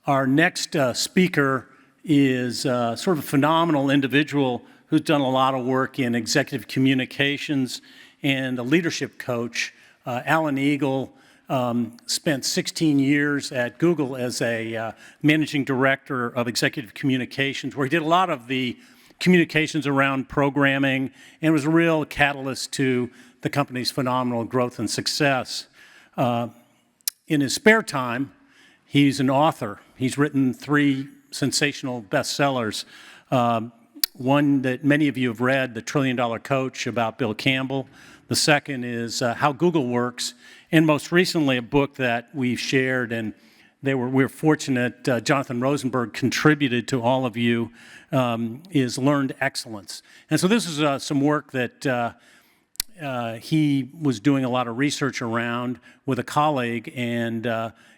Our next speaker is sort of a phenomenal individual who's done a lot of work in executive communications and a leadership coach. Alan Eagle spent 16 years at Google as a managing director of executive communications, where he did a lot of the communications around programming and was a real catalyst to the company's phenomenal growth and success. In his spare time, he's an author. He's written 3 sensational bestsellers. One that many of you have read, The $1 Trillion Coach, about Bill Campbell. The second is How Google Works. And most recently, a book that we've shared, and we're fortunate, Jonathan Rosenberg contributed to all of you, is Learned Excellence. And so this is some work that he was doing a lot of research around with a colleague, and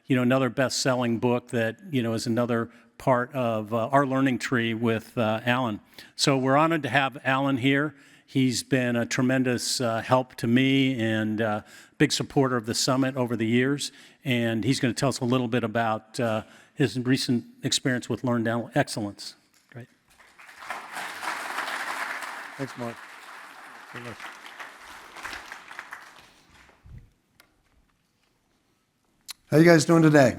another best-selling book that is another part of our learning tree with Alan. So we're honored to have Alan here. He's been a tremendous help to me and a big supporter of the summit over the years, and he's going to tell us a little bit about his recent experience with Learned Excellence. Great. Thanks, Mark. How you guys doing today?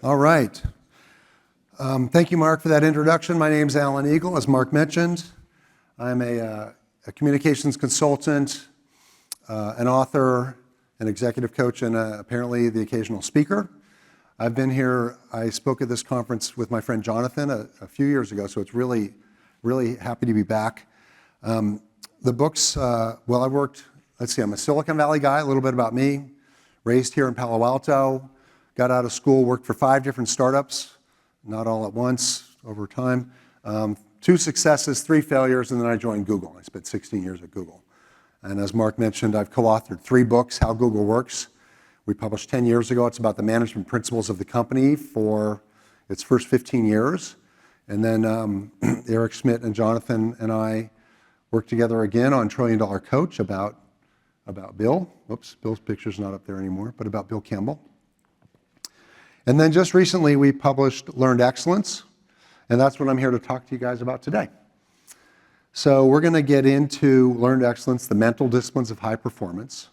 All right. Thank you, Mark, for that introduction. My name's Alan Eagle, as Mark mentioned. I'm a communications consultant, an author, an executive coach, and apparently the occasional speaker. I've been here, I spoke at this conference with my friend Jonathan a few years ago, so it's really, really happy to be back. The books, I worked, I'm a Silicon Valley guy, a little bit about me. Raised here in Palo Alto, got out of school, worked for 5 different startups, not all at once, over time. 2 successes, 3 failures, and then I joined Google. I spent 16 years at Google. And as Mark mentioned, I've co-authored 3 books, How Google Works. We published 10 years ago. It's about the management principles of the company for its first 15 years. And then Eric Schmidt and Jonathan and I worked together again on $1 Trillion Coach about Bill. Whoops, Bill's picture's not up there anymore, but about Bill Campbell. And then just recently we published Learned Excellence, and that's what I'm here to talk to you guys about today. So we're going to get into Learned Excellence, the mental disciplines of high performance.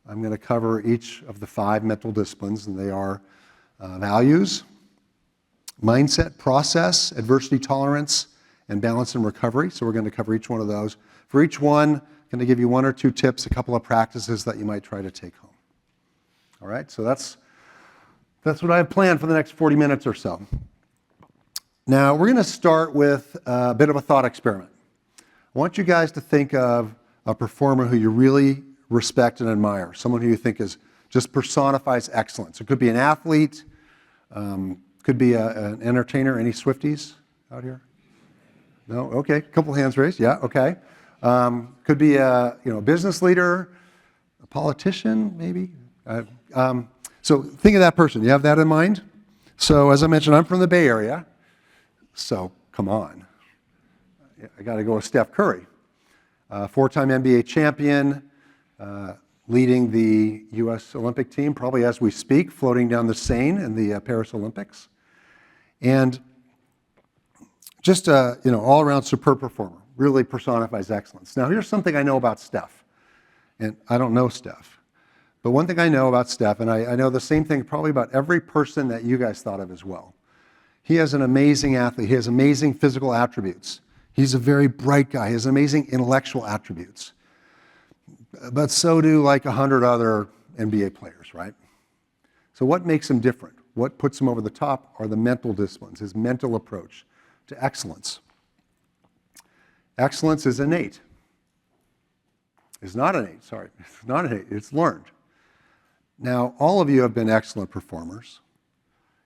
I'm going to cover each of the 5 mental disciplines, and they are values, mindset, process, adversity tolerance, and balance and recovery. So we're going to cover each one of those. For each one, I'm going to give you 1 or 2 tips, a couple of practices that you might try to take home. All right, so that's what I have planned for the next 40 minutes or so. Now, we're going to start with a bit of a thought experiment. I want you guys to think of a performer who you really respect and admire, someone who you think just personifies excellence. It could be an athlete, could be an entertainer. Any Swifties out here? No? Okay, a couple hands raised. Yeah, okay. Could be a business leader, a politician, maybe. So think of that person. You have that in mind? So as I mentioned, I'm from the Bay Area. So come on. I got to go with Steph Curry, 4-time NBA champion, leading the U.S. Olympic team, probably as we speak, floating down the Seine in the Paris Olympics. And just all-around superb performer. Really personifies excellence. Now, here's something I know about Steph. And I don't know Steph. But one thing I know about Steph, and I know the same thing probably about every person that you guys thought of as well. He is an amazing athlete. He has amazing physical attributes. He's a very bright guy. He has amazing intellectual attributes. But so do like 100 other NBA players, right? So what makes him different? What puts him over the top are the mental disciplines, his mental approach to excellence. Excellence is innate. It's not innate, sorry. It's not innate, it's learned. Now, all of you have been excellent performers.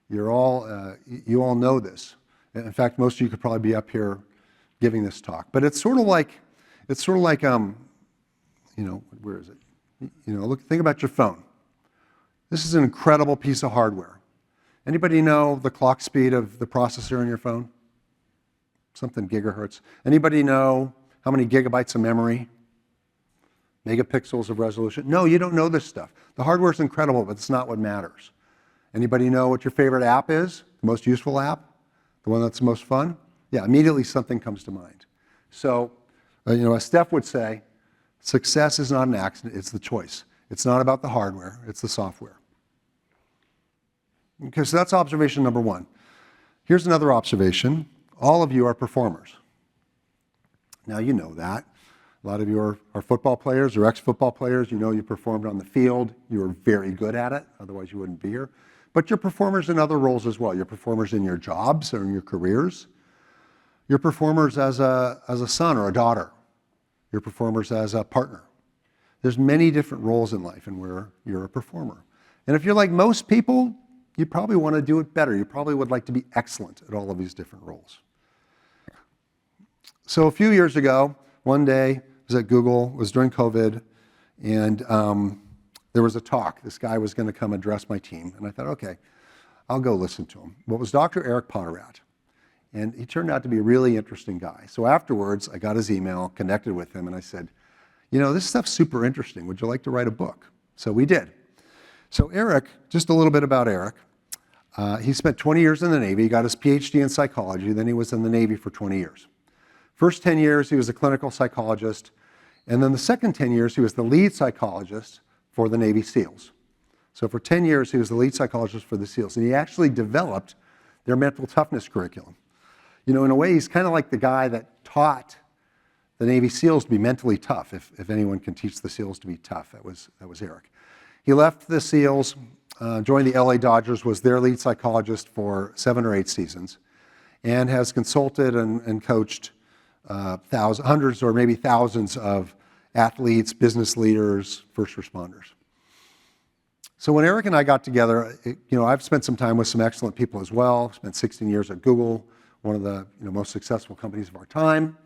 You all know this. In fact, most of you could probably be up here giving this talk. But it's sort of like, where is it? Think about your phone. This is an incredible piece of hardware. Anybody know the clock speed of the processor in your phone? Something gigahertz. Anybody know how many gigabytes of memory? Megapixels of resolution? No, you don't know this stuff. The hardware's incredible, but it's not what matters. Anybody know what your favorite app is? The most useful app? The one that's the most fun? Yeah, immediately something comes to mind. So, as Steph would say, success is not an accident, it's the choice. It's not about the hardware, it's the software. Okay, so that's observation number one. Here's another observation. All of you are performers. Now you know that. A lot of you are football players or ex-football players. You know you performed on the field. You were very good at it, otherwise you wouldn't be here. But you're performers in other roles as well. You're performers in your jobs or in your careers. You're performers as a son or a daughter. You're performers as a partner. There's many different roles in life and where you're a performer. And if you're like most people, you probably want to do it better. You probably would like to be excellent at all of these different roles. So a few years ago, one day, I was at Google, it was during COVID, and there was a talk. This guy was going to come address my team, and I thought, okay, I'll go listen to him. Well, it was Dr. Eric Potterat, and he turned out to be a really interesting guy. So afterwards, I got his email, connected with him, and I said, this stuff's super interesting. Would you like to write a book? So we did. So Eric, just a little bit about Eric. He spent 20 years in the Navy. He got his PhD in psychology. Then he was in the Navy for 20 years. First 10 years, he was a clinical psychologist. And then the second 10 years, he was the lead psychologist for the Navy SEALs. So for 10 years, he was the lead psychologist for the SEALs. And he actually developed their mental toughness curriculum. In a way, he's kind of like the guy that taught the Navy SEALs to be mentally tough. If anyone can teach the SEALs to be tough, that was Eric. He left the SEALs, joined the LA Dodgers, was their lead psychologist for 7 or 8 seasons, and has consulted and coached hundreds or maybe thousands of athletes, business leaders, first responders. So when Eric and I got together, I've spent some time with some excellent people as well. Spent 16 years at Google, one of the most successful companies of our time.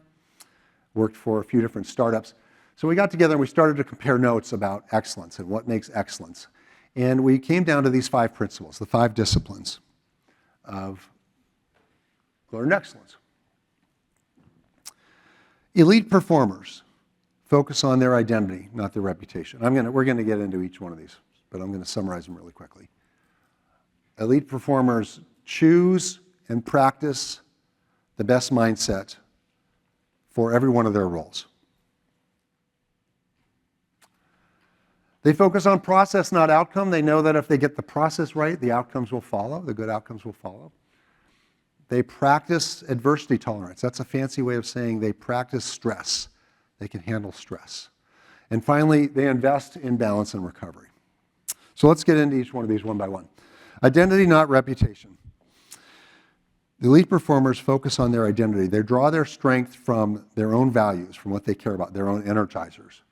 Worked for a few different startups. So we got together and we started to compare notes about excellence and what makes excellence. And we came down to these 5 principles, the 5 disciplines of learned excellence. Elite performers focus on their identity, not their reputation. We're going to get into each one of these, but I'm going to summarize them really quickly. Elite performers choose and practice the best mindset for every one of their roles. They focus on process, not outcome. They know that if they get the process right, the outcomes will follow, the good outcomes will follow. They practice adversity tolerance. That's a fancy way of saying they practice stress. They can handle stress. And finally, they invest in balance and recovery. So let's get into each one of these one by one. Identity, not reputation. The elite performers focus on their identity. They draw their strength from their own values, from what they care about, their own energizers.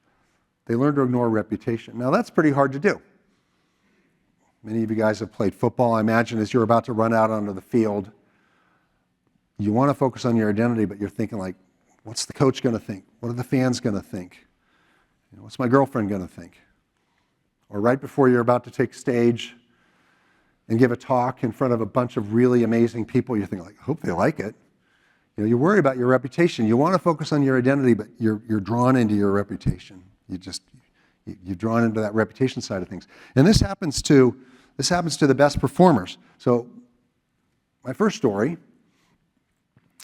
They learn to ignore reputation. Now, that's pretty hard to do. Many of you guys have played football. I imagine as you're about to run out onto the field, you want to focus on your identity, but you're thinking like, what's the coach going to think? What are the fans going to think? What's my girlfriend going to think? Or right before you're about to take stage and give a talk in front of a bunch of really amazing people, you're thinking like, I hope they like it. You worry about your reputation. You want to focus on your identity, but you're drawn into your reputation. You're drawn into that reputation side of things. And this happens to the best performers. So my first story,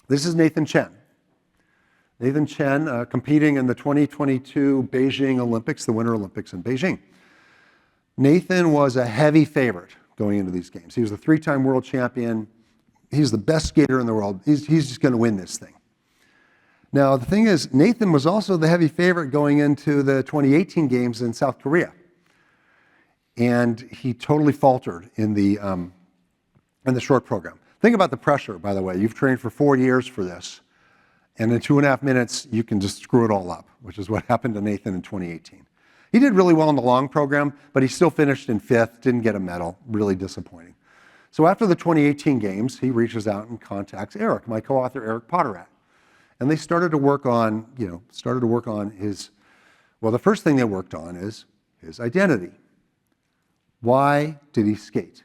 this is Nathan Chen. Nathan Chen competing in the 2022 Beijing Olympics, the Winter Olympics in Beijing. Nathan was a heavy favorite going into these games. He was the 3-time world champion. He's the best skater in the world. He's just going to win this thing. Now, the thing is, Nathan was also the heavy favorite going into the 2018 games in South Korea. And he totally faltered in the short program. Think about the pressure, by the way. You've trained for 4 years for this. And in 2.5 minutes, you can just screw it all up, which is what happened to Nathan in 2018. He did really well in the long program, but he still finished in 5th, didn't get a medal, really disappointing. So after the 2018 games, he reaches out and contacts Eric, my co-author, Eric Potterat. And they started to work on, his, well, the first thing they worked on is his identity. Why did he skate?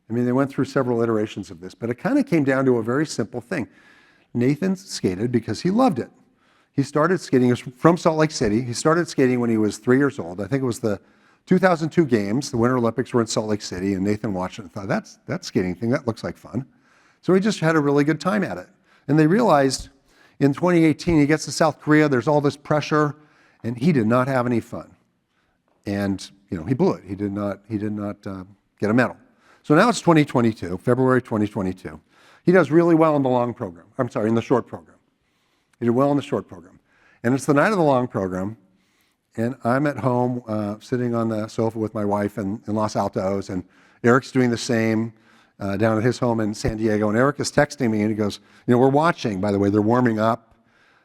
I mean, they went through several iterations of this, but it kind of came down to a very simple thing. Nathan skated because he loved it. He started skating, he was from Salt Lake City. He started skating when he was 3 years old. I think it was the 2002 games, the Winter Olympics were in Salt Lake City, and Nathan watched it and thought, that skating thing, that looks like fun. So he just had a really good time at it. And they realized in 2018, he gets to South Korea, there's all this pressure, and he did not have any fun. And he blew it. He did not get a medal. So now it's 2022, February 2022. He does really well in the long program. I'm sorry, in the short program. He did well in the short program. And it's the night of the long program, and I'm at home sitting on the sofa with my wife in Los Altos, and Eric's doing the same down at his home in San Diego. And Eric is texting me, and he goes, we're watching, by the way, they're warming up.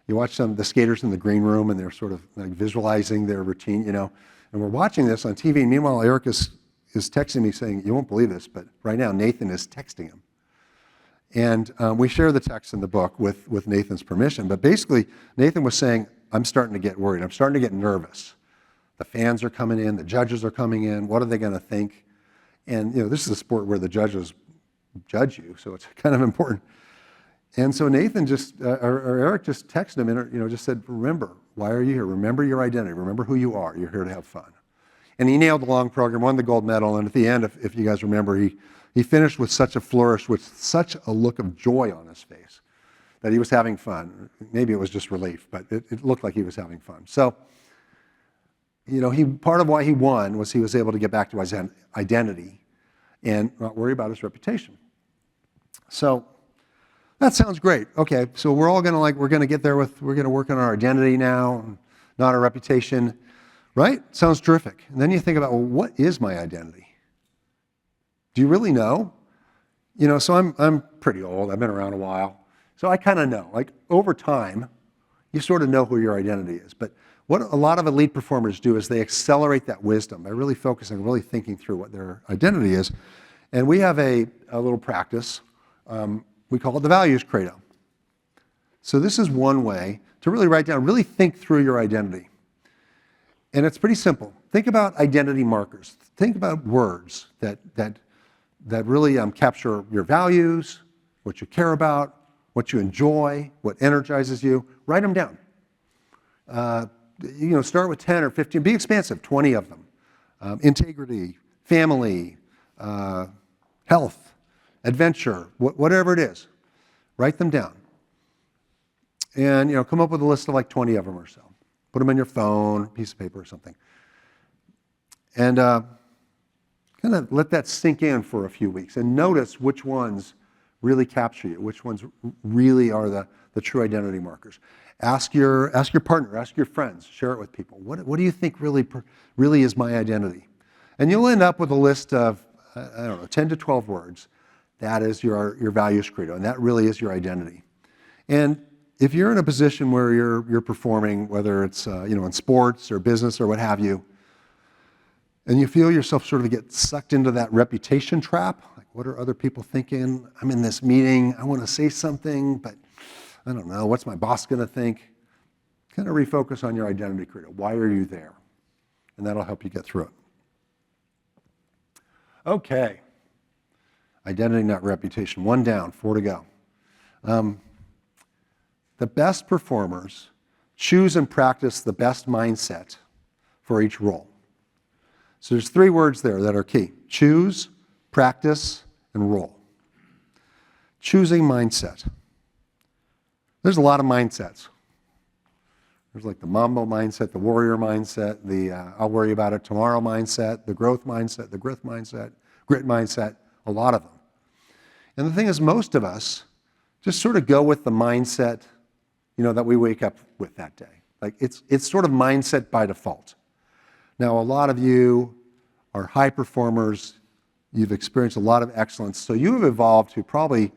You watch some of the skaters in the green room, and they're sort of like visualizing their routine, and we're watching this on TV. And meanwhile, Eric is texting me saying, you won't believe this, but right now Nathan is texting him. And we share the text in the book with Nathan's permission. But basically, Nathan was saying, I'm starting to get worried. I'm starting to get nervous. The fans are coming in. The judges are coming in. What are they going to think? And, this is a sport where the judges judge you, so it's kind of important. And so Nathan or Eric just texted him and, just said, remember, why are you here? Remember your identity. Remember who you are. You're here to have fun. And he nailed the long program, won the gold medal. And at the end, if you guys remember, he finished with such a flourish, with such a look of joy on his face that he was having fun. Maybe it was just relief, but it looked like he was having fun. So, part of why he won was he was able to get back to his identity and not worry about his reputation. So that sounds great. Okay, so we're all going to we're going to get there we're going to work on our identity now, not our reputation, right? Sounds terrific. And then you think about, well, what is my identity? Do you really know? So I'm pretty old. I've been around a while. So I kind of know. Over time, you sort of know who your identity is. But what a lot of elite performers do is they accelerate that wisdom by really focusing, really thinking through what their identity is. And we have a little practice. We call it the values credo. So this is one way to really write down, really think through your identity. And it's pretty simple. Think about identity markers. Think about words that really capture your values, what you care about, what you enjoy, what energizes you. Write them down. Start with 10 or 15. Be expansive, 20 of them. Integrity, family, health, adventure, whatever it is. Write them down. And, come up with a list of 20 of them or so. Put them in your phone, piece of paper or something. And kind of let that sink in for a few weeks and notice which ones really capture you, which ones really are the true identity markers. Ask your partner, ask your friends, share it with people. What do you think really is my identity? And you'll end up with a list of, 10 to 12 words. That is your values credo, and that really is your identity. And if you're in a position where you're performing, whether it's in sports or business or what have you, and you feel yourself sort of get sucked into that reputation trap, what are other people thinking? I'm in this meeting, I want to say something, but I don't know, what's my boss going to think? Kind of refocus on your identity credo. Why are you there? And that'll help you get through it. Okay. Identity, not reputation. 1 down, 4 to go. The best performers choose and practice the best mindset for each role. So there's 3 words there that are key. Choose, practice, and role. Choosing mindset. There's a lot of mindsets. There's the Mambo mindset, the warrior mindset, the I'll worry about it tomorrow mindset, the growth mindset, the grit mindset, a lot of them. And the thing is, most of us just sort of go with the mindset, that we wake up with that day. It's sort of mindset by default. Now, a lot of you are high performers. You've experienced a lot of excellence. So you have evolved to probably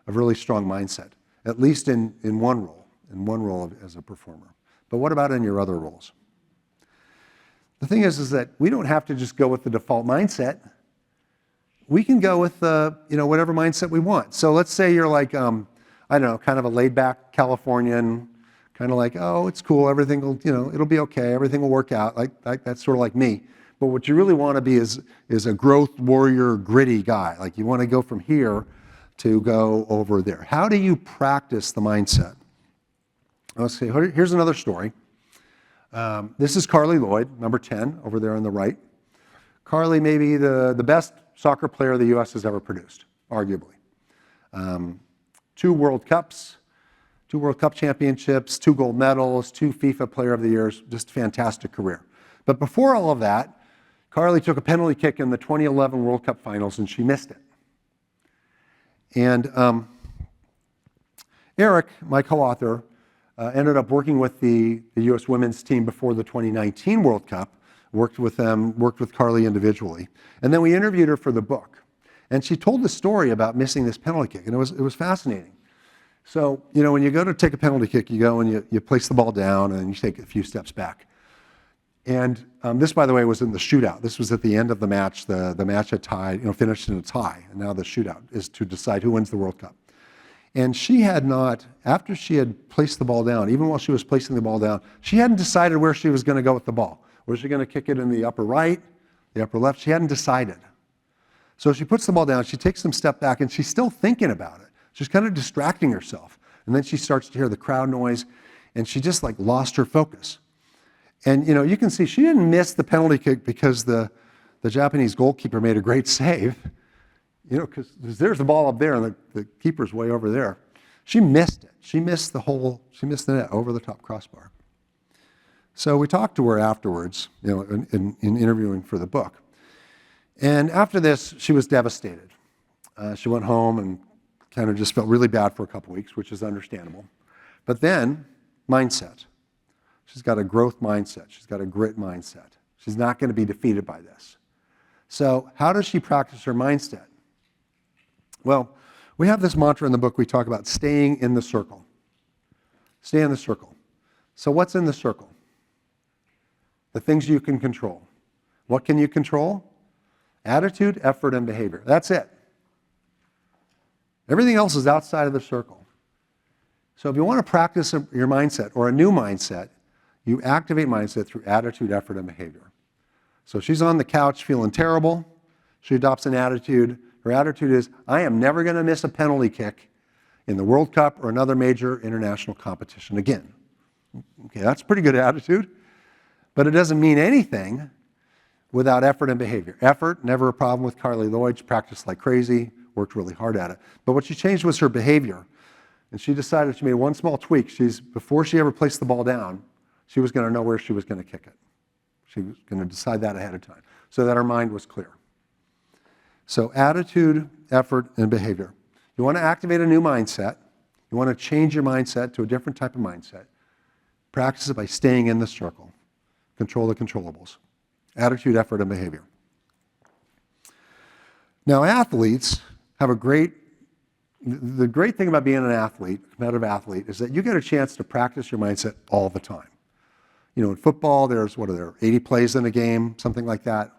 a really strong mindset, at least in one role as a performer. But what about in your other roles? The thing is that we don't have to just go with the default mindset. We can go with whatever mindset we want. So let's say you're kind of a laid-back Californian, kind of oh, it's cool, everything will, it'll be okay, everything will work out. That's sort of like me. But what you really want to be is a growth warrior, gritty guy. You want to go from here to go over there. How do you practice the mindset? Let's see, here's another story. This is Carly Lloyd, number 10, over there on the right. Carly may be the best soccer player the U.S. has ever produced, arguably. 2 World Cups, 2 World Cup championships, 2 gold medals, 2 FIFA Player of the Years, just a fantastic career. But before all of that, Carly took a penalty kick in the 2011 World Cup finals and she missed it. And Eric, my co-author, ended up working with the U.S. women's team before the 2019 World Cup, worked with them, worked with Carly individually. And then we interviewed her for the book. And she told the story about missing this penalty kick, and it was fascinating. So, when you go to take a penalty kick, you go and you place the ball down and you take a few steps back. And this, by the way, was in the shootout. This was at the end of the match. The match had tied, finished in a tie, and now the shootout is to decide who wins the World Cup. And she had not, after she had placed the ball down, even while she was placing the ball down, she hadn't decided where she was going to go with the ball. Was she going to kick it in the upper right, the upper left? She hadn't decided. So she puts the ball down, she takes some step back, and she's still thinking about it. She's kind of distracting herself. And then she starts to hear the crowd noise, and she just lost her focus. And you can see she didn't miss the penalty kick because the Japanese goalkeeper made a great save, because there's the ball up there and the keeper's way over there. She missed it. She missed the net over the top crossbar. So we talked to her afterwards, in interviewing for the book. And after this, she was devastated. She went home and kind of just felt really bad for a couple weeks, which is understandable. But then, mindset. She's got a growth mindset. She's got a grit mindset. She's not going to be defeated by this. So how does she practice her mindset? Well, we have this mantra in the book we talk about staying in the circle. Stay in the circle. So what's in the circle? The things you can control. What can you control? Attitude, effort, and behavior. That's it. Everything else is outside of the circle. So if you want to practice your mindset or a new mindset, you activate mindset through attitude, effort, and behavior. So she's on the couch feeling terrible. She adopts an attitude. Her attitude is, I am never going to miss a penalty kick in the World Cup or another major international competition again. Okay, that's a pretty good attitude. But it doesn't mean anything without effort and behavior. Effort, never a problem with Carly Lloyd. She practiced like crazy, worked really hard at it. But what she changed was her behavior. And she decided, she made one small tweak. Before she ever placed the ball down, she was going to know where she was going to kick it. She was going to decide that ahead of time so that her mind was clear. So attitude, effort, and behavior. You want to activate a new mindset. You want to change your mindset to a different type of mindset. Practice it by staying in the circle. Control the controllables. Attitude, effort, and behavior. Now, athletes have the great thing about being an athlete, a competitive athlete, is that you get a chance to practice your mindset all the time. In football, there's, 80 plays in a game, something like that.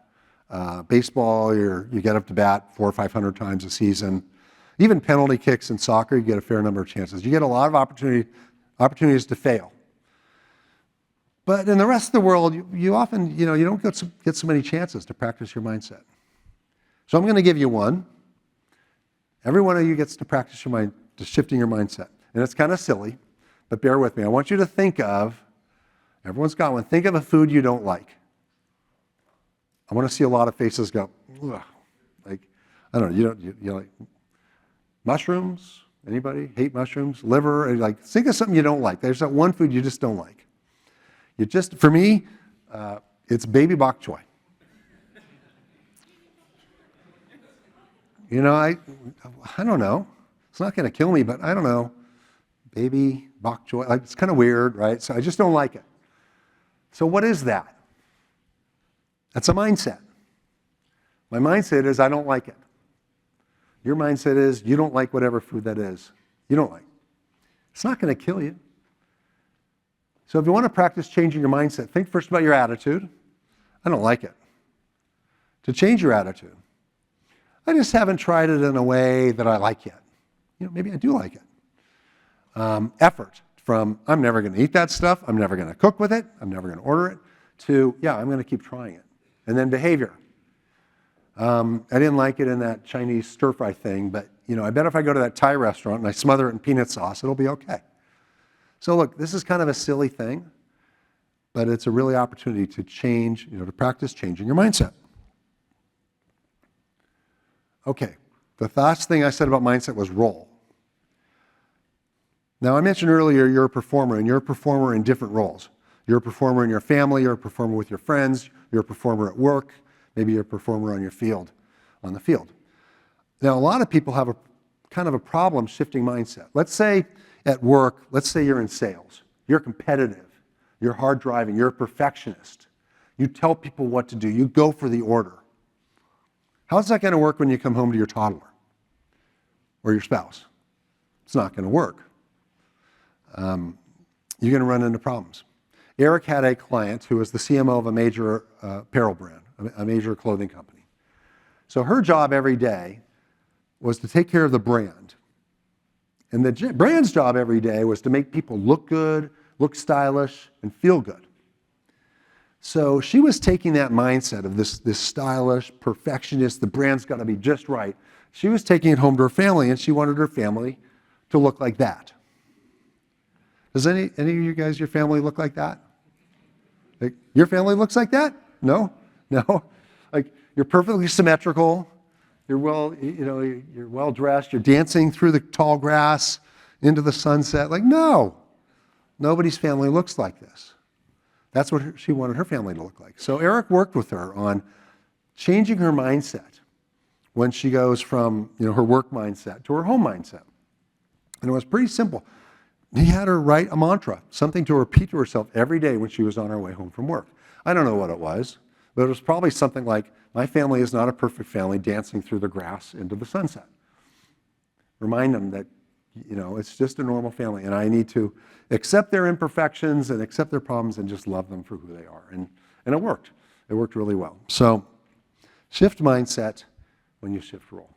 Baseball, you get up to bat 400 or 500 times a season. Even penalty kicks in soccer, you get a fair number of chances. You get a lot of opportunities to fail. But in the rest of the world, you often, you don't get so many chances to practice your mindset. So I'm going to give you one. Every one of you gets to practice shifting your mindset. And it's kind of silly, but bear with me. I want you to think of, everyone's got one, think of a food you don't like. I want to see a lot of faces go, ugh. I don't know, you like mushrooms? Anybody hate mushrooms? Liver? Think of something you don't like. There's that one food you just don't like. For me, it's baby bok choy. I don't know. It's not going to kill me, but I don't know. Baby bok choy, it's kind of weird, right? So I just don't like it. So what is that? That's a mindset. My mindset is I don't like it. Your mindset is you don't like whatever food that is. You don't like. It's not going to kill you. So if you want to practice changing your mindset, think first about your attitude. I don't like it. To change your attitude, I just haven't tried it in a way that I like yet. Maybe I do like it. Effort, from I'm never going to eat that stuff, I'm never going to cook with it, I'm never going to order it, to yeah, I'm going to keep trying it. And then behavior. I didn't like it in that Chinese stir-fry thing, but I bet if I go to that Thai restaurant and I smother it in peanut sauce, it'll be okay. So look, this is kind of a silly thing, but it's a really opportunity to change, to practice changing your mindset. Okay, the last thing I said about mindset was role. Now, I mentioned earlier you're a performer, and you're a performer in different roles. You're a performer in your family, you're a performer with your friends, you're a performer at work, maybe you're a performer on the field. Now, a lot of people have a kind of a problem shifting mindset. Let's say at work, let's say you're in sales. You're competitive, you're hard driving, you're a perfectionist. You tell people what to do, you go for the order. How's that going to work when you come home to your toddler or your spouse? It's not going to work. You're going to run into problems. Eric had a client who was the CMO of a major apparel brand, a major clothing company. So her job every day was to take care of the brand. And the brand's job every day was to make people look good, look stylish, and feel good. So she was taking that mindset of this stylish, perfectionist, the brand's got to be just right. She was taking it home to her family, and she wanted her family to look like that. Does any of you guys, your family look like that? Like, your family looks like that? No? No? Like, you're perfectly symmetrical. You're you're well dressed. You're dancing through the tall grass into the sunset. Like, no. Nobody's family looks like this. That's what she wanted her family to look like. So Eric worked with her on changing her mindset when she goes from her work mindset to her home mindset. And it was pretty simple. He had her write a mantra, something to repeat to herself every day when she was on her way home from work. I don't know what it was, but it was probably something like, my family is not a perfect family dancing through the grass into the sunset. Remind them that, it's just a normal family, and I need to accept their imperfections and accept their problems and just love them for who they are. And it worked. It worked really well. So shift mindset when you shift role.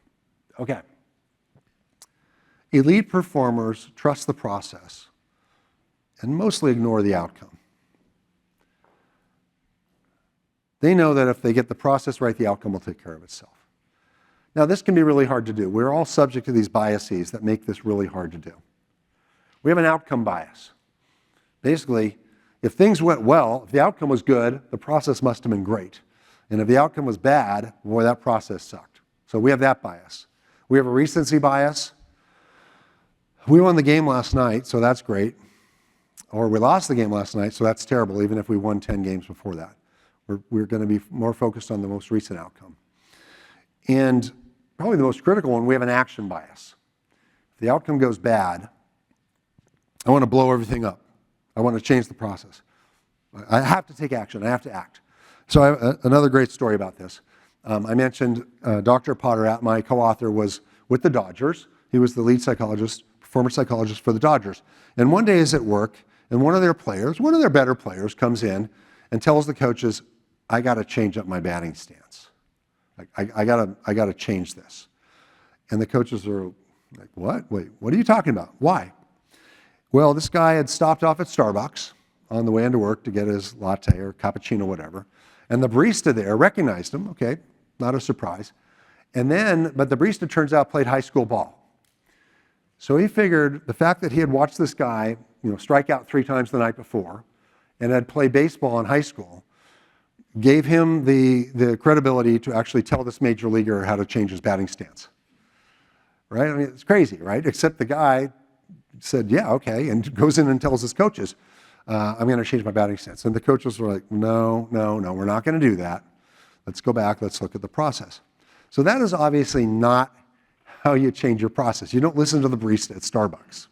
Okay. Elite performers trust the process and mostly ignore the outcome. They know that if they get the process right, the outcome will take care of itself. Now, this can be really hard to do. We're all subject to these biases that make this really hard to do. We have an outcome bias. Basically, if things went well, if the outcome was good, the process must have been great. And if the outcome was bad, boy, that process sucked. So we have that bias. We have a recency bias. We won the game last night, so that's great. Or we lost the game last night, so that's terrible, even if we won 10 games before that. We're going to be more focused on the most recent outcome. And probably the most critical one, we have an action bias. If the outcome goes bad, I want to blow everything up. I want to change the process. I have to take action. I have to act. So I have another great story about this. I mentioned Dr. Potter, my co-author, was with the Dodgers. He was the lead psychologist, performance psychologist for the Dodgers. And one day he's at work, and one of their better players, comes in and tells the coaches, I got to change up my batting stance. I got to change this. And the coaches are like, what? Wait, what are you talking about? Why? Well, this guy had stopped off at Starbucks on the way into work to get his latte or cappuccino, whatever. And the barista there recognized him. Okay, not a surprise. But the barista, turns out, played high school ball. So he figured the fact that he had watched this guy, strike out 3 times the night before and had played baseball in high school gave him the credibility to actually tell this major leaguer how to change his batting stance. Right? I mean, it's crazy, right? Except the guy said, yeah, okay, and goes in and tells his coaches, I'm going to change my batting stance. And the coaches were like, no, we're not going to do that. Let's go back. Let's look at the process. So that is obviously not how you change your process. You don't listen to the barista at Starbucks.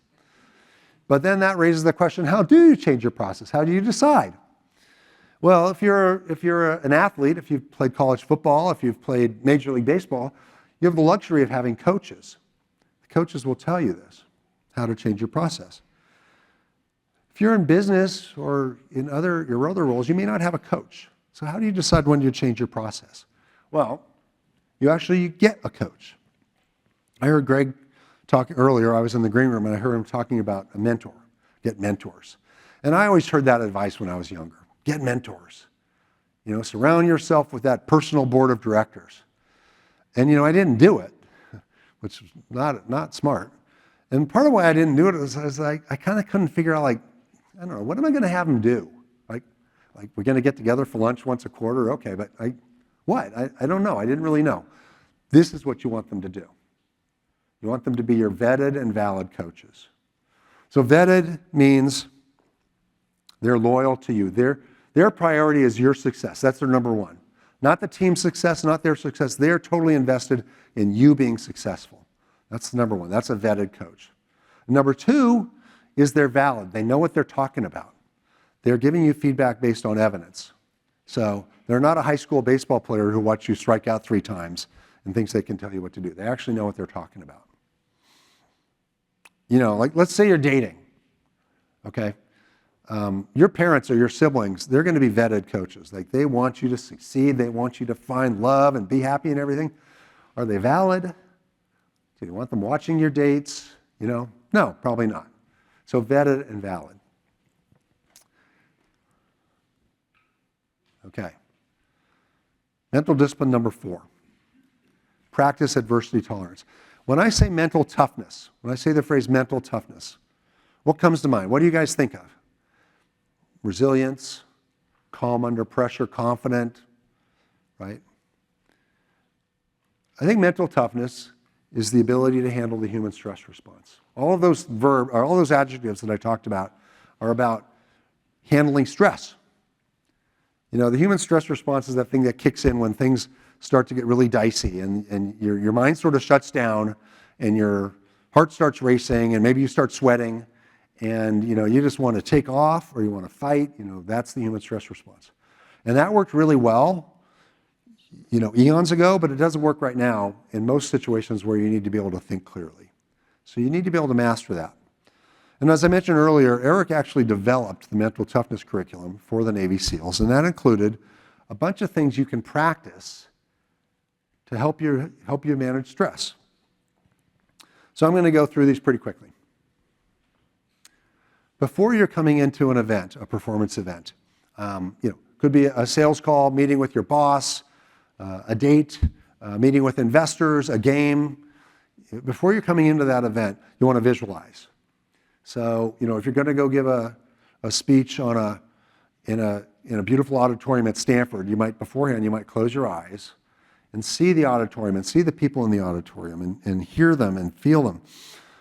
But then that raises the question, how do you change your process? How do you decide? Well, if you're an athlete, if you've played college football, if you've played Major League Baseball, you have the luxury of having coaches. The coaches will tell you this, how to change your process. If you're in business or in your other roles, you may not have a coach. So how do you decide when you change your process? Well, you get a coach. I heard Greg talking earlier. I was in the green room and I heard him talking about a mentor, get mentors. And I always heard that advice when I was younger. Get mentors. Surround yourself with that personal board of directors. And I didn't do it, which was not smart. And part of why I didn't do it was I kind of couldn't figure out, I don't know, what am I going to have them do? Like we're going to get together for lunch once a quarter? Okay, but what? I don't know. I didn't really know. This is what you want them to do. You want them to be your vetted and valid coaches. So vetted means they're loyal to you. Their priority is your success. That's their number one. Not the team's success, not their success. They're totally invested in you being successful. That's the number one. That's a vetted coach. Number two is they're valid. They know what they're talking about. They're giving you feedback based on evidence. So they're not a high school baseball player who watched you strike out 3 times and thinks they can tell you what to do. They actually know what they're talking about. You know, like let's say you're dating, okay? Your parents or your siblings, they're going to be vetted coaches. Like they want you to succeed. They want you to find love and be happy and everything. Are they valid? Do you want them watching your dates? You know, no, probably not. So vetted and valid. Okay. Mental discipline number 4. Practice adversity tolerance. When I say mental toughness, when I say the phrase mental toughness, what comes to mind? What do you guys think of? Resilience, calm under pressure, confident, right? I think mental toughness is the ability to handle the human stress response. All of those all those adjectives that I talked about are about handling stress. You know, the human stress response is that thing that kicks in when things start to get really dicey and your mind sort of shuts down and your heart starts racing and maybe you start sweating and, you know, you just want to take off or you want to fight. You know, that's the human stress response. And that worked really well, you know, eons ago, but it doesn't work right now in most situations where you need to be able to think clearly. So you need to be able to master that. And as I mentioned earlier, Eric actually developed the mental toughness curriculum for the Navy SEALs, and that included a bunch of things you can practice to help you manage stress. So I'm going to go through these pretty quickly. Before you're coming into an event, a performance event, you know, could be a sales call, meeting with your boss, a date, meeting with investors, a game. Before you're coming into that event, you want to visualize. So, you know, if you're going to go give a speech on in a beautiful auditorium at Stanford, you might close your eyes and see the auditorium and see the people in the auditorium and hear them and feel them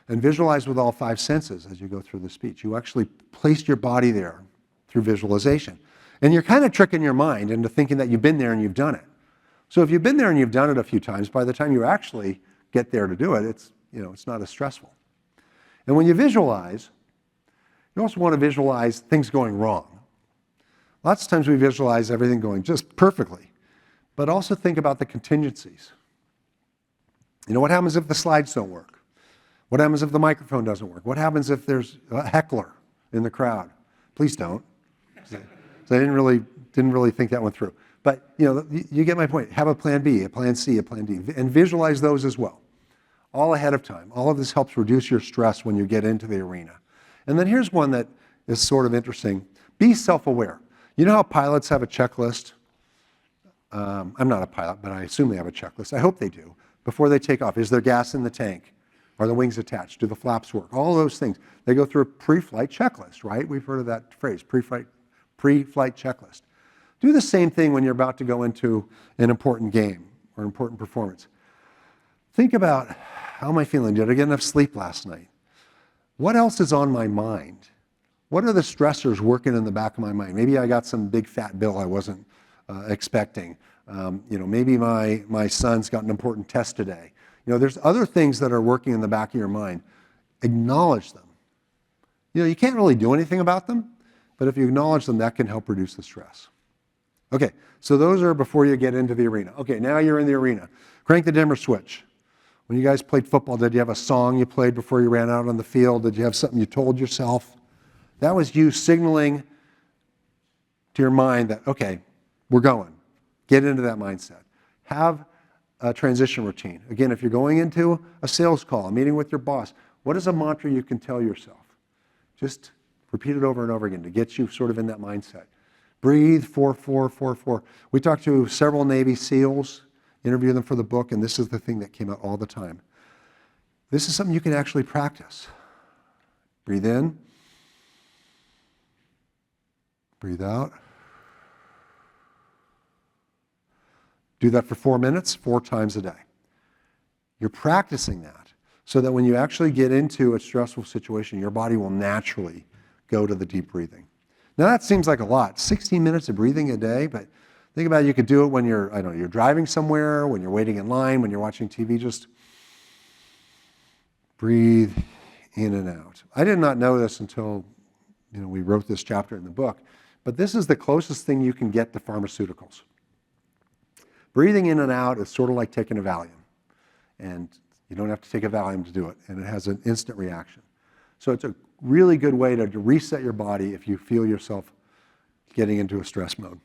and visualize with all 5 senses as you go through the speech. You actually place your body there through visualization. And you're kind of tricking your mind into thinking that you've been there and you've done it. So if you've been there and you've done it a few times, by the time you actually get there to do it, it's not as stressful. And when you visualize, you also want to visualize things going wrong. Lots of times we visualize everything going just perfectly, but also think about the contingencies. You know, what happens if the slides don't work? What happens if the microphone doesn't work? What happens if there's a heckler in the crowd? Please don't. So I didn't really think that one through. But you know, you get my point. Have a plan B, a plan C, a plan D, and visualize those as well, all ahead of time. All of this helps reduce your stress when you get into the arena. And then here's one that is sort of interesting. Be self-aware. You know how pilots have a checklist? I'm not a pilot, but I assume they have a checklist. I hope they do. Before they take off, is there gas in the tank? Are the wings attached? Do the flaps work? All those things. They go through a pre-flight checklist, right? We've heard of that phrase, pre-flight checklist. Do the same thing when you're about to go into an important game or an important performance. Think about, how am I feeling? Did I get enough sleep last night? What else is on my mind? What are the stressors working in the back of my mind? Maybe I got some big fat bill I wasn't expecting. You know, maybe my son's got an important test today. You know, there's other things that are working in the back of your mind. Acknowledge them. You know, you can't really do anything about them, but if you acknowledge them, that can help reduce the stress. Okay, so those are before you get into the arena. Okay, now you're in the arena. Crank the dimmer switch. When you guys played football, did you have a song you played before you ran out on the field? Did you have something you told yourself? That was you signaling to your mind that, okay, we're going. Get into that mindset. Have a transition routine. Again, if you're going into a sales call, a meeting with your boss, what is a mantra you can tell yourself? Just repeat it over and over again to get you sort of in that mindset. Breathe, 4, 4, 4, 4. We talked to several Navy SEALs, interviewed them for the book, and this is the thing that came out all the time. This is something you can actually practice. Breathe in. Breathe out. Do that for 4 minutes, 4 times a day. You're practicing that so that when you actually get into a stressful situation, your body will naturally go to the deep breathing. Now that seems like a lot, 16 minutes of breathing a day, but think about it, you could do it when you're, I don't know, you're driving somewhere, when you're waiting in line, when you're watching TV, just breathe in and out. I did not know this until, we wrote this chapter in the book, but this is the closest thing you can get to pharmaceuticals. Breathing in and out is sort of like taking a Valium, and you don't have to take a Valium to do it, and it has an instant reaction. So it's a really good way to reset your body if you feel yourself getting into a stress mode.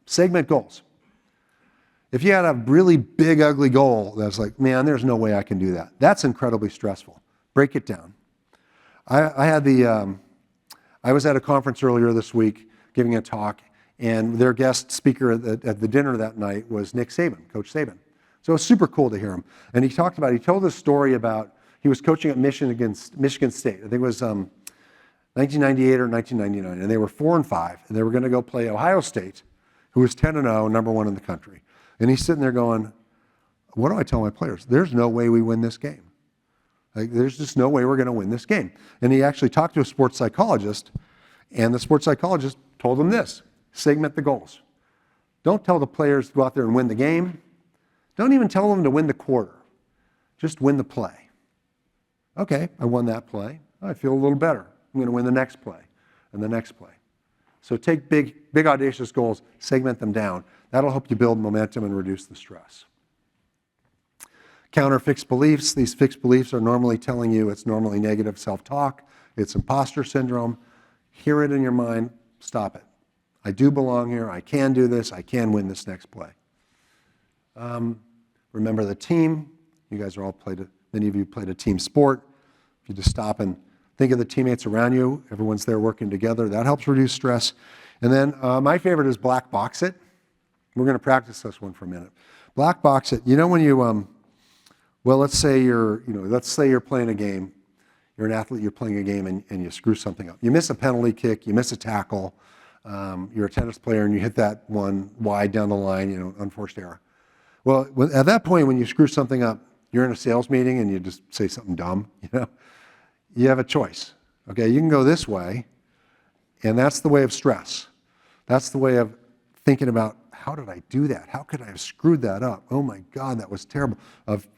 Segment goals. If you had a really big, ugly goal that's like, man, there's no way I can do that. That's incredibly stressful. Break it down. I was at a conference earlier this week giving a talk, and their guest speaker at the dinner that night was Nick Saban, Coach Saban. So it was super cool to hear him. And he told this story about, he was coaching at Michigan State. I think it was 1998 or 1999, and they were 4-5, and they were going to go play Ohio State, who was 10-0, number one in the country. And he's sitting there going, what do I tell my players? There's no way we win this game. Like, there's just no way we're going to win this game. And he actually talked to a sports psychologist, and the sports psychologist told him this: segment the goals. Don't tell the players to go out there and win the game. Don't even tell them to win the quarter. Just win the play. Okay, I won that play. I feel a little better. I'm going to win the next play and the next play. So take big audacious goals, segment them down. That'll help you build momentum and reduce the stress. Counter fixed beliefs. These fixed beliefs are normally telling you it's normally negative self-talk. It's imposter syndrome. Hear it in your mind. Stop it. I do belong here. I can do this. I can win this next play. Remember the team. You guys are all many of you played a team sport. If you just stop and think of the teammates around you, everyone's there working together. That helps reduce stress. And then my favorite is black box it. We're going to practice this one for a minute. Black box it. When you, let's say you're playing a game. You're an athlete. You're playing a game and you screw something up. You miss a penalty kick. You miss a tackle. You're a tennis player and you hit that one wide down the line. Unforced error. Well, at that point when you screw something up, you're in a sales meeting and you just say something dumb. You have a choice. Okay, you can go this way, and that's the way of stress. That's the way of thinking about, how did I do that? How could I have screwed that up? Oh my God, that was terrible. Of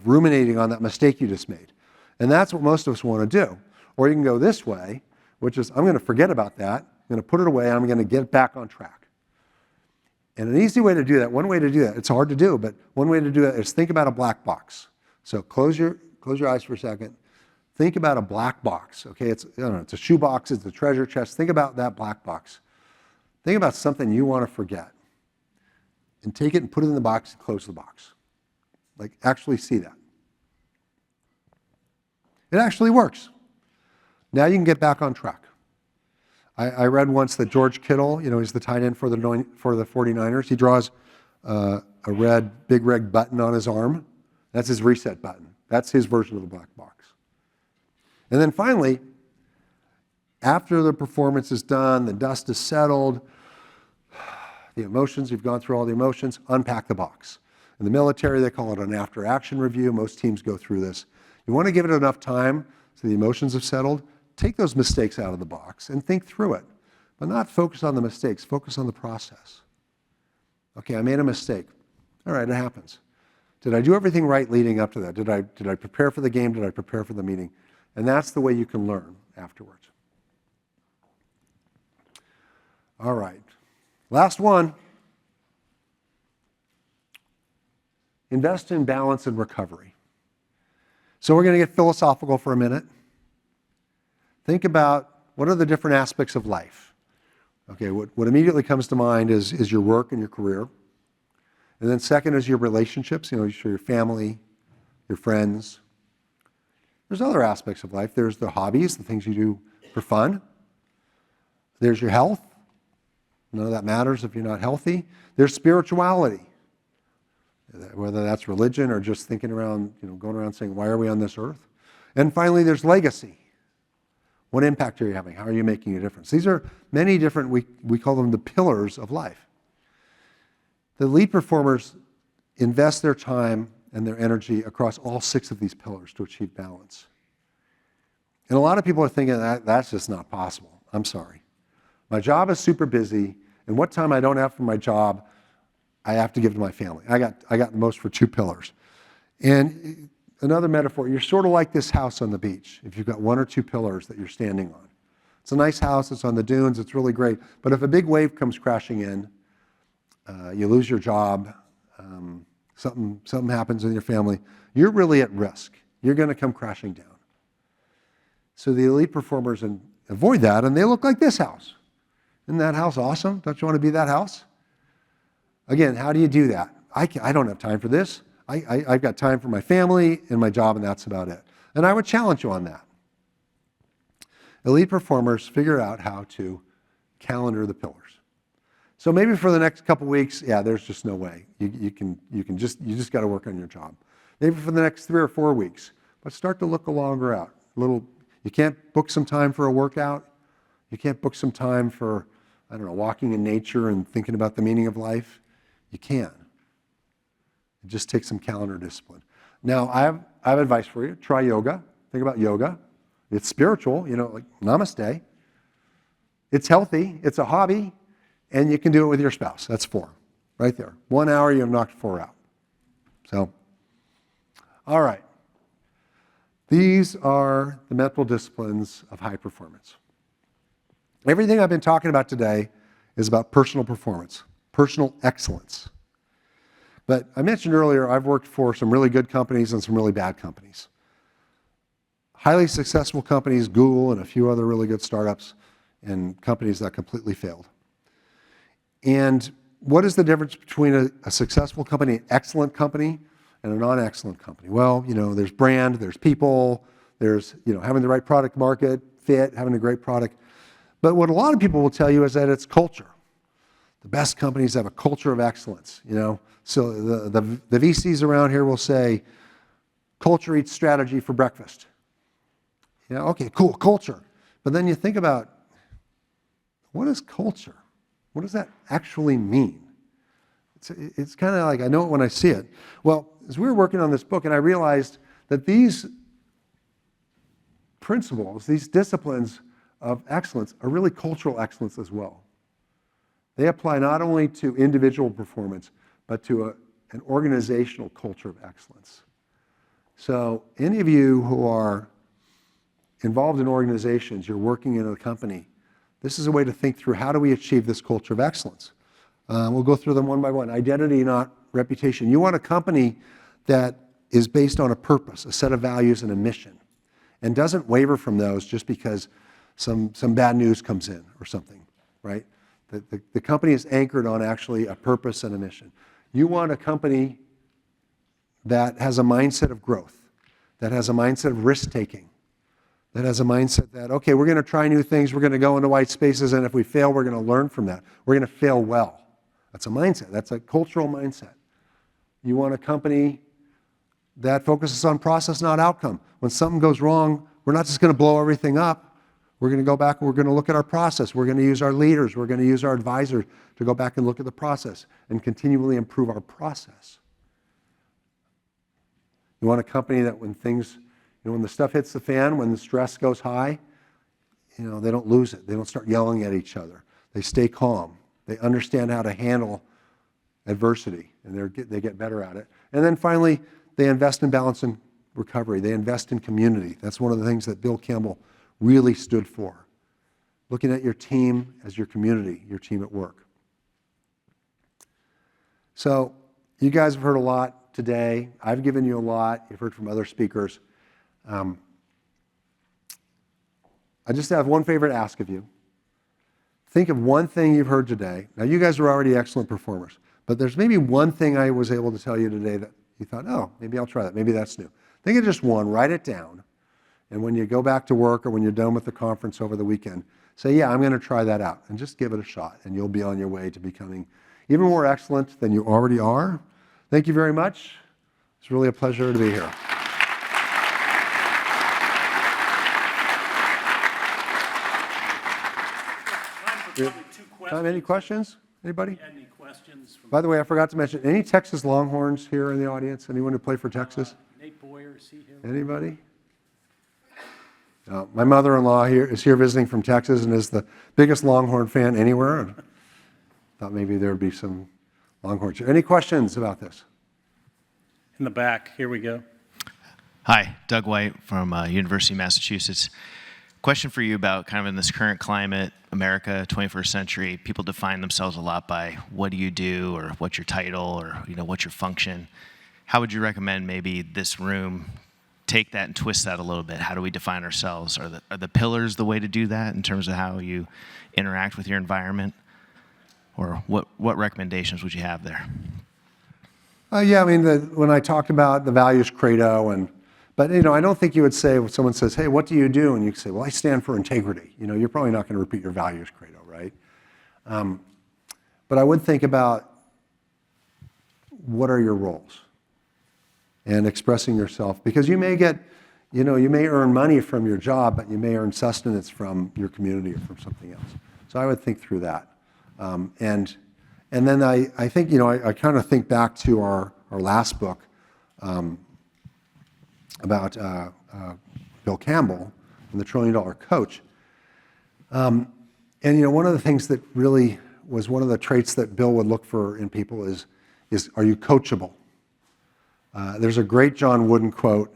ruminating on that mistake you just made. And that's what most of us want to do. Or you can go this way, which is, I'm going to forget about that. I'm going to put it away. I'm going to get back on track. And an easy way to do that, one way to do that, it's hard to do, but one way to do that is think about a black box. So close your eyes for a second. Think about a black box. Okay, it's a shoebox, it's a treasure chest. Think about that black box. Think about something you want to forget. And take it and put it in the box and close the box. Like, actually see that. It actually works. Now you can get back on track. I read once that George Kittle, he's the tight end for the 49ers. He draws a big red button on his arm. That's his reset button. That's his version of the black box. And then finally, after the performance is done, the dust is settled, the emotions, you've gone through all the emotions, unpack the box. In the military, they call it an after-action review. Most teams go through this. You want to give it enough time so the emotions have settled. Take those mistakes out of the box and think through it, but not focus on the mistakes. Focus on the process. Okay, I made a mistake. All right, it happens. Did I do everything right leading up to that? Did I prepare for the game? Did I prepare for the meeting? And that's the way you can learn afterwards. All right, last one. Invest in balance and recovery. So we're going to get philosophical for a minute. Think about, what are the different aspects of life? Okay, what immediately comes to mind is your work and your career. And then second is your relationships, your family, your friends. There's other aspects of life. There's the hobbies, the things you do for fun. There's your health. None of that matters if you're not healthy. There's spirituality, whether that's religion or just thinking around, going around saying, why are we on this earth? And finally, there's legacy. What impact are you having? How are you making a difference? These are many different, we call them the pillars of life. The elite performers invest their time and their energy across all 6 of these pillars to achieve balance. And a lot of people are thinking that's just not possible. I'm sorry. My job is super busy, and what time I don't have for my job, I have to give to my family. I got the most for 2 pillars. And another metaphor, you're sort of like this house on the beach, if you've got 1 or 2 pillars that you're standing on. It's a nice house, it's on the dunes, it's really great. But if a big wave comes crashing in, you lose your job, something happens in your family, you're really at risk. You're going to come crashing down. So the elite performers avoid that, and they look like this house. Isn't that house awesome? Don't you want to be that house? Again, how do you do that? I don't have time for this. I've got time for my family and my job, and that's about it. And I would challenge you on that. Elite performers figure out how to calendar the pillars. So maybe for the next couple weeks, yeah, there's just no way. You just got to work on your job. Maybe for the next 3 or 4 weeks, but start to look a longer out. You can't book some time for a workout. You can't book some time for, I don't know, walking in nature and thinking about the meaning of life. You can. It just takes some calendar discipline. Now, I have advice for you. Try yoga. Think about yoga. It's spiritual, like namaste. It's healthy. It's a hobby. And you can do it with your spouse. That's 4, right there. 1 hour, you have knocked 4 out. So, all right. These are the mental disciplines of high performance. Everything I've been talking about today is about personal performance, personal excellence. But I mentioned earlier, I've worked for some really good companies and some really bad companies. Highly successful companies, Google and a few other really good startups, and companies that completely failed. And what is the difference between a successful company, an excellent company, and a non-excellent company? Well, there's brand, there's people, there's, having the right product market fit, having a great product. But what a lot of people will tell you is that it's culture. The best companies have a culture of excellence, So the VCs around here will say, culture eats strategy for breakfast. Okay, cool, culture. But then you think about, what is culture? What does that actually mean? It's kind of like, I know it when I see it. Well, as we were working on this book, and I realized that these principles, these disciplines of excellence are really cultural excellence as well. They apply not only to individual performance, but to an organizational culture of excellence. So any of you who are involved in organizations, you're working in a company, this is a way to think through how do we achieve this culture of excellence. We'll go through them one by one. Identity, not reputation. You want a company that is based on a purpose, a set of values, and a mission, and doesn't waver from those just because some bad news comes in or something, right? The company is anchored on actually a purpose and a mission. You want a company that has a mindset of growth, that has a mindset of risk-taking, that has a mindset that, okay, we're going to try new things, we're going to go into white spaces, and if we fail, we're going to learn from that. We're going to fail well. That's a mindset. That's a cultural mindset. You want a company that focuses on process, not outcome. When something goes wrong, we're not just going to blow everything up. We're going to go back and we're going to look at our process. We're going to use our leaders. We're going to use our advisors to go back and look at the process and continually improve our process. You want a company that when things, when the stuff hits the fan, when the stress goes high, they don't lose it. They don't start yelling at each other. They stay calm. They understand how to handle adversity, and they get better at it. And then finally, they invest in balance and recovery. They invest in community. That's one of the things that Bill Campbell really stood for. Looking at your team as your community, your team at work. So you guys have heard a lot today. I've given you a lot. You've heard from other speakers. I just have one favor to ask of you. Think of one thing you've heard today. Now, you guys are already excellent performers, but there's maybe one thing I was able to tell you today that you thought, oh, maybe I'll try that. Maybe that's new. Think of just one, write it down, and when you go back to work or when you're done with the conference over the weekend, say, yeah, I'm going to try that out, and just give it a shot, and you'll be on your way to becoming even more excellent than you already are. Thank you very much. It's really a pleasure to be here. Time, any questions? Anybody? Had any questions from By the way, I forgot to mention, any Texas Longhorns here in the audience? Anyone who play for Texas? Nate Boyer? Is he here? Anybody? My mother-in-law is here visiting from Texas and is the biggest Longhorn fan anywhere. And thought maybe there would be some Longhorns here. Any questions about this? In the back, here we go. Hi, Doug White from University of Massachusetts. Question for you about kind of in this current climate, America, 21st century, people define themselves a lot by what do you do or what's your title or what's your function. How would you recommend maybe this room take that and twist that a little bit? How do we define ourselves? Are the pillars the way to do that in terms of how you interact with your environment? Or what recommendations would you have there? Yeah, I mean, when I talked about the values credo, but I don't think you would say, when someone says, hey, what do you do? And you say, well, I stand for integrity. You're probably not going to repeat your values credo, right? But I would think about what are your roles and expressing yourself, because you may get, you may earn money from your job, but you may earn sustenance from your community or from something else. So I would think through that. And then I think, I kind of think back to our last book about Bill Campbell and the $1 Trillion Coach. And, one of the things that really was one of the traits that Bill would look for in people is are you coachable? There's a great John Wooden quote.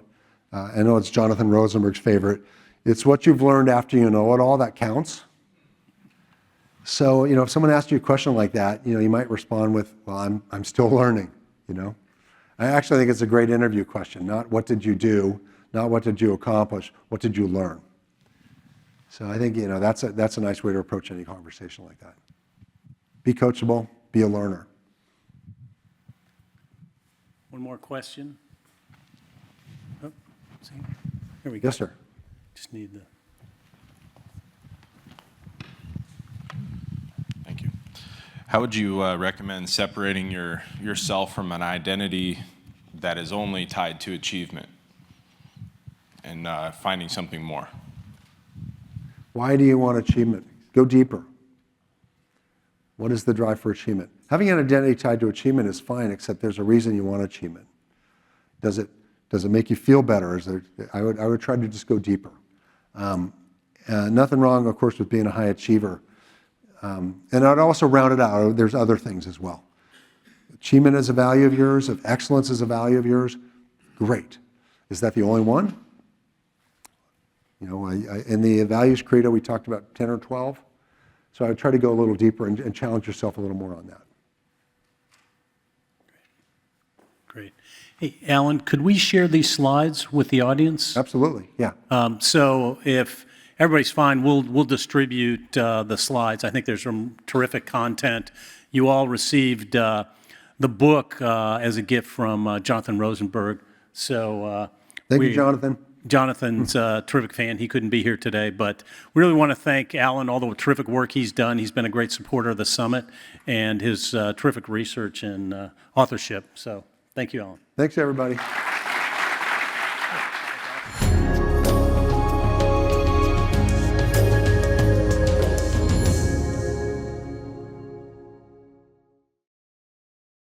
I know it's Jonathan Rosenberg's favorite. It's what you've learned after you know it all that counts. So, if someone asks you a question like that, you might respond with, well, I'm still learning, I actually think it's a great interview question, not what did you do, not what did you accomplish, what did you learn? So I think, that's a nice way to approach any conversation like that. Be coachable, be a learner. One more question. Oh, see? Here we go. Yes, sir. Just need the... Thank you. How would you recommend separating yourself from an identity that is only tied to achievement and finding something more? Why do you want achievement? Go deeper. What is the drive for achievement? Having an identity tied to achievement is fine, except there's a reason you want achievement. Does it make you feel better? I would try to just go deeper. Nothing wrong, of course, with being a high achiever. And I'd also round it out. There's other things as well. Achievement is a value of yours. If excellence is a value of yours, great. Is that the only one? In the values credo, we talked about 10 or 12. So I would try to go a little deeper and challenge yourself a little more on that. Great. Hey, Alan, could we share these slides with the audience? Absolutely, yeah. So if everybody's fine, we'll distribute the slides. I think there's some terrific content. You all received the book as a gift from Jonathan Rosenberg. So Thank you, Jonathan. Jonathan's a terrific fan. He couldn't be here today, but we really want to thank Alan, all the terrific work he's done. He's been a great supporter of the summit and his terrific research and authorship. So thank you, Alan. Thanks, everybody.